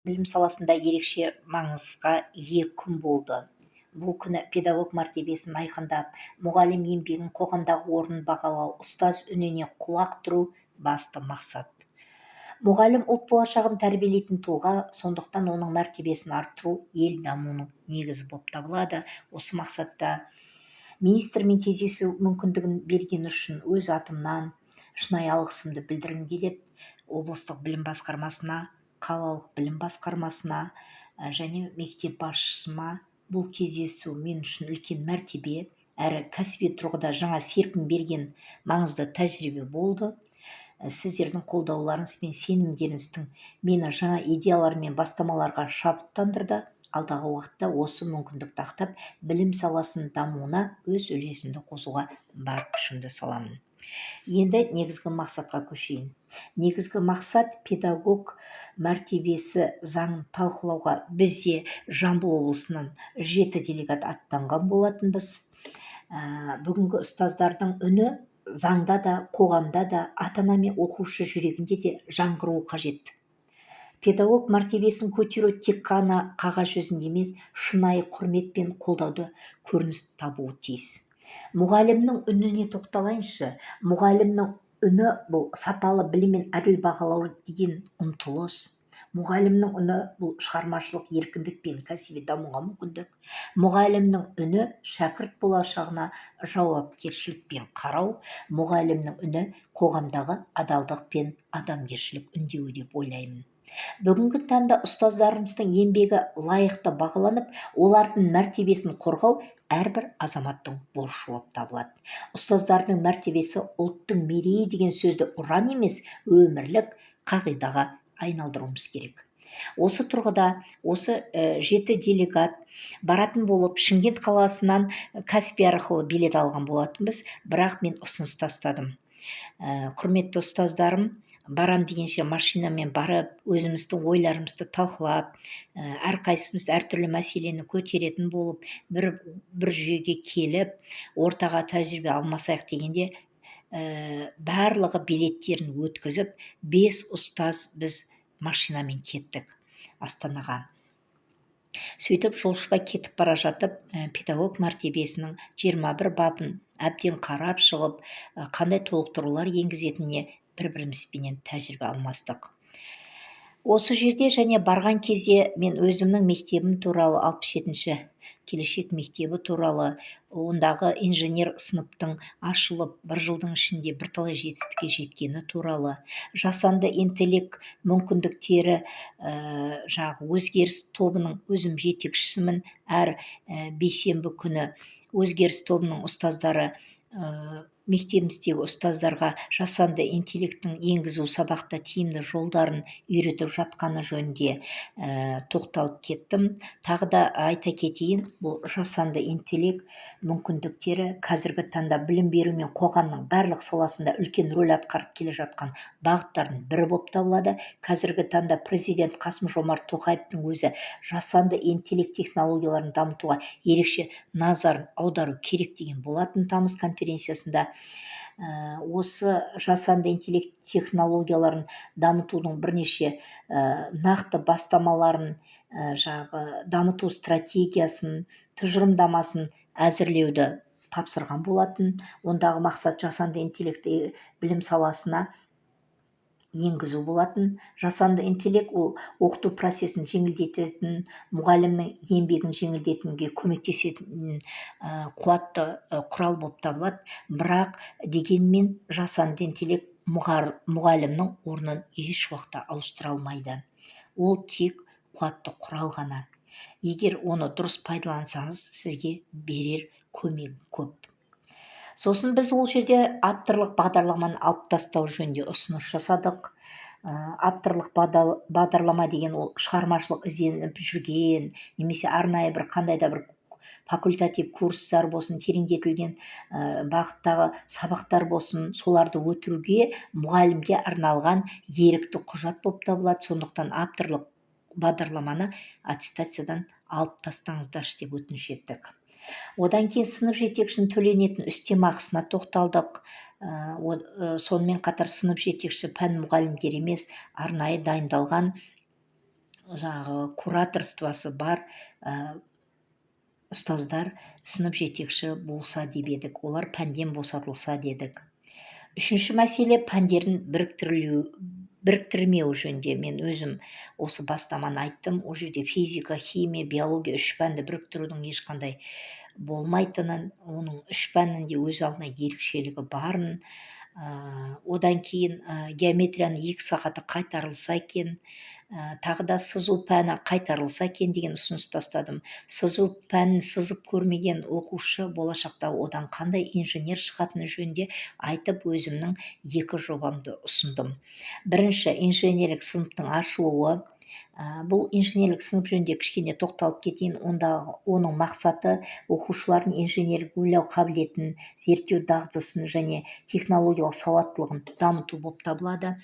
білім саласында ерекше маңызға ие күн болды. Бұл күні педагог мәртебесін айқындап, мұғалім еңбегін қоғамдағы орнын бағалау, ұстаз үніне құлақ тұру басты мақсат. Мұғалім ұлт болашағын тәрбиелейтін тұлға, сондықтан оның мәртебесін арттыру ел дамуының негізі болып табылады. Осы мақсатта министрмен кездесу мүмкіндігін бергені үшін өз атымнан шынайы алғысымды білдіргім келеді. Облыстық білім басқармасына, қалалық білім басқармасына және мектеп басшысыма бұл кездесу мен үшін үлкен мәртебе әрі кәсіби тұрғыда жаңа серпін берген маңызды тәжірибе болды. Сіздердің қолдауларыңыз бен сенімдеріңіздің мені жаңа идеялар мен бастамаларға шабыттандырды. Алдағы уақытта осы мүмкіндікті ақтап, білім саласының дамуына өз үлесімді қосуға бар күшімді саламын. Енді негізгі мақсатқа көшейін. Негізгі мақсат педагог мәртебесі заңын талқылауға бізде Жамбыл облысынан 7 делегат аттанған болатынбыз. Бүгінгі ұстаздардың үні заңда да, қоғамда да, ата-ана мен оқушы жүрегінде де жаңғыруы қажет. Педагог мәртебесін көтеру тек қана қағаз жүзінде емес, шынайы құрмет пен қолдауды көрініс табуы тиіс. Мұғалімнің үніне тоқталайыншы. Мұғалімнің үні бұл сапалы білім мен әділ бағалау деген ұмтылыс. Мұғалімнің үні бұл шығармашылық еркіндік пен кәсіби дамуға мүмкіндік. Мұғалімнің үні шәкірт болашағына жауапкершілікпен қарау. Мұғалімнің үні қоғамдағы адалдық пен адамгершілік үндеуі деп ойлаймын. Бүгінгі таңда ұстаздарымыздың еңбегі лайықты бағаланып, олардың мәртебесін қорғау әрбір азаматтың борышы болып табылады. Ұстаздардың мәртебесі ұлттың мерейі деген сөзді ұран емес, өмірлік қағидаға айналдыруымыз керек. Осы тұрғыда осы 7 делегат баратын болып Шымкент қаласынан Каспий арқылы билет алған болатынбыз, бірақ мен ұсыныс тастадым. Құрметті ұстаздарым, барам дегенше машинамен барып, өзіміздің ойларымызды талқылап, әрқайсымыз әртүрлі мәселені көтеретін болып, бір жүйеге келіп, ортаға тәжірибе алмасайық дегенде, барлығы билеттерін өткізіп, 5 ұстаз біз машинамен кеттік Астанаға. Сөйтіп жолшыбай кетіп бара жатып, педагог мәртебесінің 21 бабын әбден қарап шығып, қандай толықтырулар енгізетініне бір-бірімізбенен тәжірибе алмастық. Осы жерде және барған кезде мен өзімнің мектебім туралы, 67-ші келешек мектебі туралы, ондағы инженер сыныптың ашылып, 1 жылдың ішінде бірталай жетістікке жеткені туралы, жасанды интеллект мүмкіндіктері өзгеріс тобының өзім жетекшісімін. Әр бейсенбі күні өзгеріс тобының ұстаздары мектебіміздегі ұстаздарға жасанды интеллекттің енгізу сабақта тиімді жолдарын үйретіп жатқаны жөнінде тоқталып кеттім. Тағы да айта кетейін, бұл жасанды интеллект мүмкіндіктері қазіргі таңда білім беру мен қоғамның барлық саласында үлкен рөл атқарып келе жатқан бағыттардың бірі болып табылады. Қазіргі таңда президент Қасым-Жомарт Тоқаевтың өзі жасанды интеллект технологияларын дамытуға ерекше назарын аудару керек деген болатын тамыз конференциясында. Осы жасанды интеллект технологияларын дамытудың бірнеше нақты бастамаларын, дамыту стратегиясын, тұжырымдамасын әзірлеуді тапсырған болатын. Ондағы мақсат жасанды интеллектті білім саласына енгізу болатын. Жасанды интеллект ол оқыту процесін жеңілдететін, мұғалімнің еңбегін жеңілдетуге көмектесетін қуатты құрал болып табылады. Бірақ дегенмен жасанды интеллект мұғалімнің орнын еш уақытта ауыстыра алмайды. Ол тек қуатты құрал ғана. Егер оны дұрыс пайдалансаңыз, сізге берер көмегі көп. Сосын біз ол жерде авторлық бағдарламаны алып тастау жөнінде ұсыныс жасадық. Авторлық бағдарлама деген ол шығармашылық ізденіп жүрген, немесе арнайы бір қандай да бір факультатив курстар болсын, тереңдетілген бағыттағы сабақтар болсын, соларды өтуге мұғалімге арналған ерікті құжат болып табылады. Сондықтан авторлық бағдарламаны аттестациядан алып тастаңыздаршы деп өтініш еттік. Одан кейін сынып жетекшінің төленетін үстемақысына тоқталдық. Сонымен қатар сынып жетекші пән мұғалімдері емес, арнайы дайындалған жаңағы кураторствосы бар ұстаздар сынып жетекші болса деп едік, олар пәнден босатылса дедік. Үшінші мәселе пәндерін біріктірмеу жөнінде мен өзім осы бастаманы айттым. Ол жерде физика, химия, биология үш пәнді біріктірудің ешқандай болмайтынын, оның үш пәнінде өз алдына ерекшелігі барын, одан кейін геометрияның 2 сағаты қайтарылса екен, тағы да сызу пәні қайтарылса екен деген ұсыныс тастадым. Сызу пәнін сызып көрмеген оқушы болашақта одан қандай инженер шығатыны жөнінде айтып, өзімнің 2 жобамды ұсындым. Бірінші, инженерлік сыныптың ашылуы. Бұл инженерлік сынып жөнінде кішкене тоқталып кетейін. Оның мақсаты оқушылардың инженерлік ойлау қабілетін, зерттеу дағдысын және технологиялық сауаттылығын дамыту болып табылады.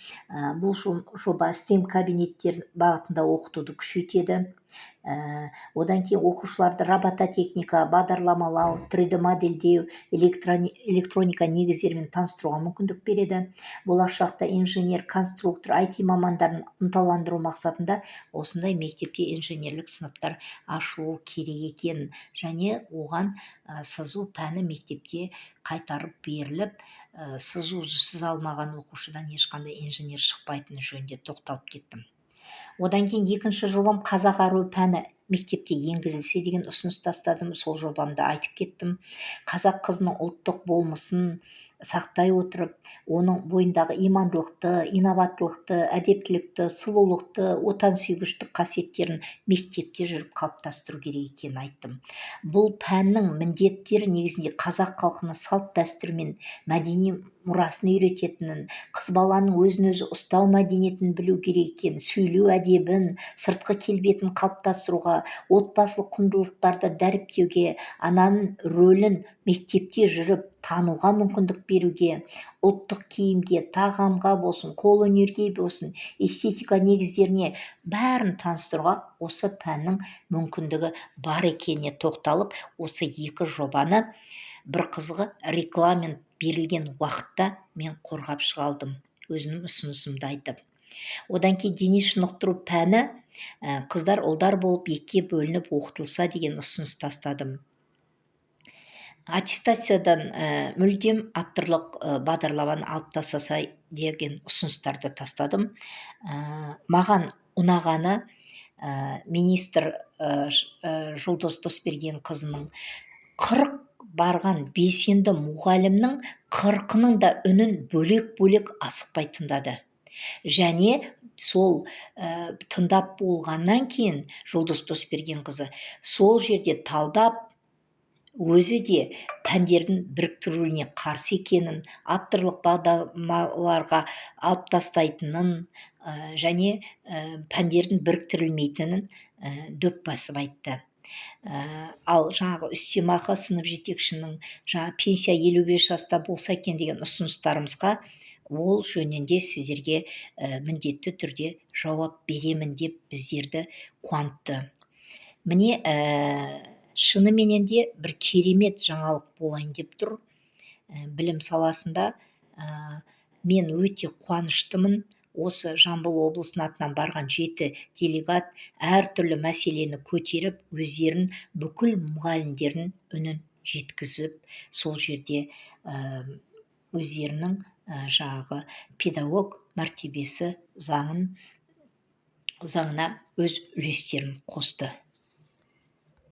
Бұл жоба STEM кабинеттер бағытында оқытуды күшейтеді. Одан кейін оқушыларды робототехника, бағдарламалау, 3D модельдеу, электроника негіздерімен таныстыруға мүмкіндік береді. Болашақта инженер, конструктор, IT мамандарын ынталандыру мақсатында осындай мектепте инженерлік сыныптар ашылу керек екен, және оған сызу пәні мектепте қайтарып беріліп, сыза алмаған оқушыдан ешқандай инженер шықпайтыны жөнінде тоқталып кеттім. Одан кейін екінші жобам қазақ аруы пәні мектепте енгізілсе деген ұсыныс тастадым. Сол жобамды айтып кеттім. Қазақ қызының ұлттық болмысын сақтай отырып, оның бойындағы имандылықты, инабаттылықты, әдептілікті, сұлулықты, отансүйгіштік қасиеттерін мектепте жүріп қалыптастыру керек екенін айттым. Бұл пәннің міндеттері негізінде қазақ халқының салт дәстүрі мен мәдени мұрасын үйрететінін, қыз баланың өзін-өзі ұстау мәдениетін білу керек екенін, сөйлеу әдебін, сыртқы келбетін қалыптастыруға, отбасылық құндылықтарды дәріптеуге, ананың рөлін мектепте жүріп тануға мүмкіндік беруге, ұлттық киімге, тағамға болсын, қолөнерге болсын, эстетика негіздеріне бәрін таныстыруға осы пәннің мүмкіндігі бар екеніне тоқталып, осы 2 жобаны, бір қызығы, регламент берілген уақытта мен қорғап шыға алдым, өзімнің ұсынысымды айтып. Одан кейін дене шынықтыру пәні қыздар ұлдар болып 2-ге бөлініп оқытылса деген ұсыныс тастадым. Аттестациядан мүлдем авторлық бағдарламаны алып тастаса деген ұсыныстарды тастадым. Маған ұнағаны министр Жұлдыз Досбергенқызының 40 барған белсенді мұғалімнің 40-ның да үнін бөлек-бөлек асықпай тыңдады. Және сол тыңдап болғаннан кейін Жұлдыз Досбергенқызы сол жерде талдап, өзі де пәндердің біріктіруіне қарсы екенін, авторлық бағдарламаларға алып тастайтынын және пәндердің біріктірілмейтінін дөп басып айтты. Ал жаңағы үстемақы сынып жетекшінің пенсия 55 жаста болса екен деген ұсыныстарымызға ол жөнінде сіздерге міндетті түрде жауап беремін деп біздерді қуантты. Міне, шыныменен де бір керемет жаңалық болайын деп тұр. Білім саласында мен өте қуаныштымын. Осы Жамбыл облысының атынан барған 7 делегат әртүрлі мәселені көтеріп, өздерін бүкіл мұғалімдердің үнін жеткізіп, сол жерде өздерінің жаңағы педагог мәртебесі заңына өз үлестерін қосты.